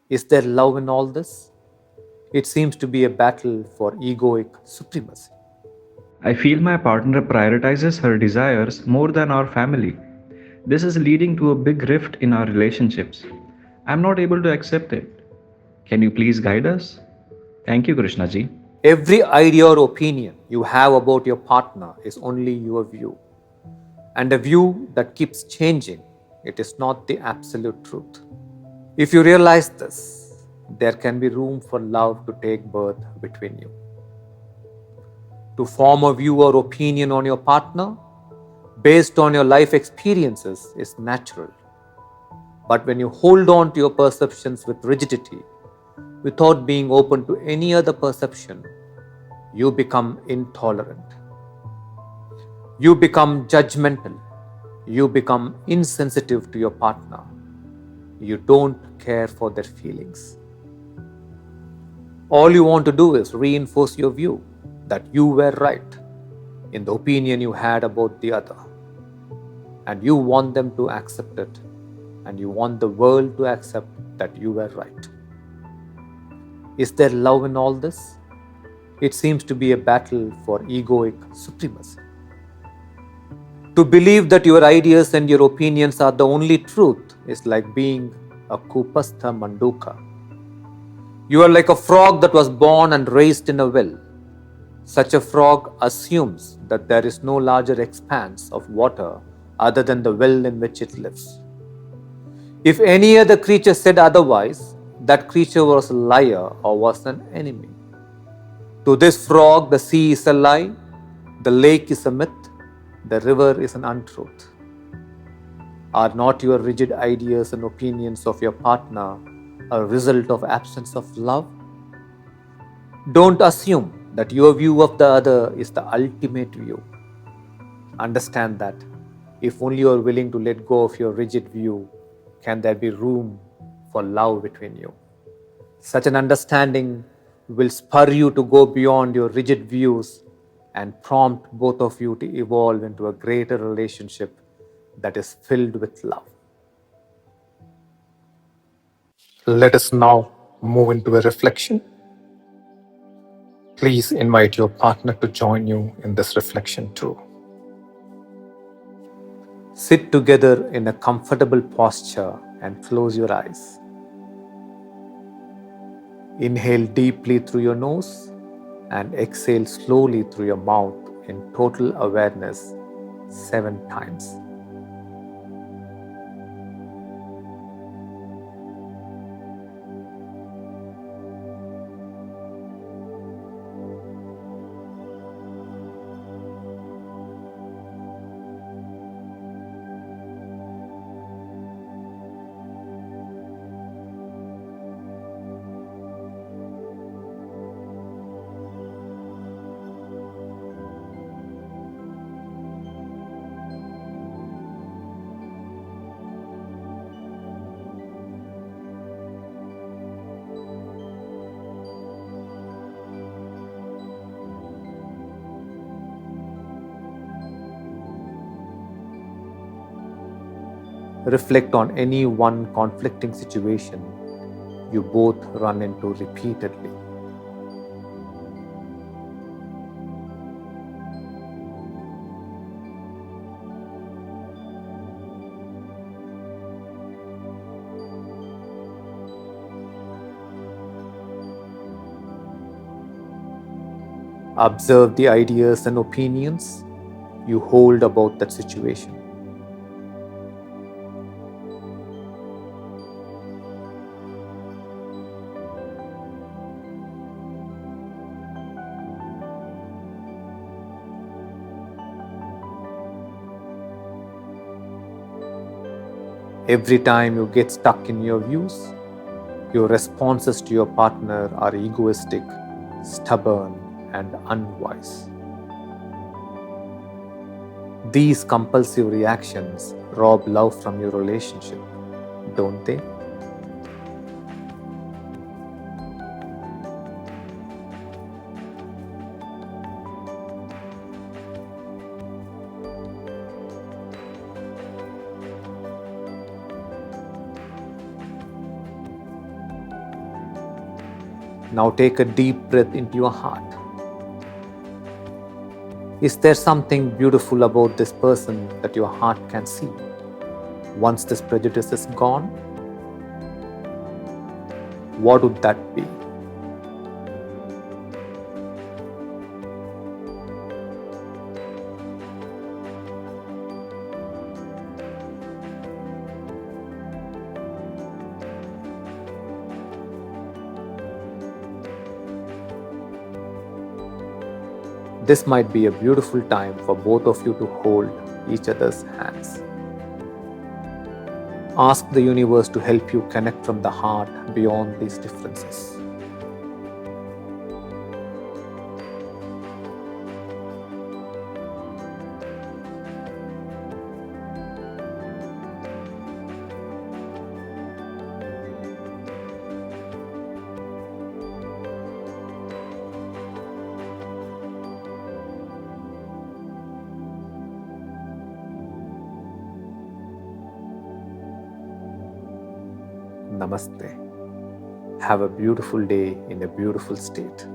Is there love in all this? It seems to be a battle for egoic supremacy. I feel my partner prioritizes her desires more than our family. This is leading to a big rift in our relationships. I'm not able to accept it. Can you please guide us? Thank you, Krishna ji. Every idea or opinion you have about your partner is only your view, and a view that keeps changing. It is not the absolute truth. If you realize this, there can be room for love to take birth between you. To form a view or opinion on your partner based on your life experiences is natural. But when you hold on to your perceptions with rigidity, without being open to any other perception, you become intolerant. You become judgmental. You become insensitive to your partner. You don't care for their feelings. All you want to do is reinforce your view that you were right in the opinion you had about the other. And you want them to accept it, and you want the world to accept that you were right. Is there love in all this? It seems to be a battle for egoic supremacy. To believe that your ideas and your opinions are the only truth is like being a Kupastha Manduka. You are like a frog that was born and raised in a well. Such a frog assumes that there is no larger expanse of water other than the well in which it lives. If any other creature said otherwise, that creature was a liar or was an enemy. To this frog, the sea is a lie, the lake is a myth, the river is an untruth. Are not your rigid ideas and opinions of your partner a result of absence of love? Don't assume that your view of the other is the ultimate view. Understand that if only you are willing to let go of your rigid view, can there be room for love between you. Such an understanding will spur you to go beyond your rigid views and prompt both of you to evolve into a greater relationship that is filled with love. Let us now move into a reflection. Please invite your partner to join you in this reflection too. Sit together in a comfortable posture and close your eyes. Inhale deeply through your nose and exhale slowly through your mouth in total awareness 7 times. Reflect on any one conflicting situation you both run into repeatedly. Observe the ideas and opinions you hold about that situation. Every time you get stuck in your views, your responses to your partner are egoistic, stubborn, and unwise. These compulsive reactions rob love from your relationship, don't they? Now take a deep breath into your heart. Is there something beautiful about this person that your heart can see? Once this prejudice is gone, what would that be? This might be a beautiful time for both of you to hold each other's hands. Ask the universe to help you connect from the heart beyond these differences. Namaste. Have a beautiful day in a beautiful state.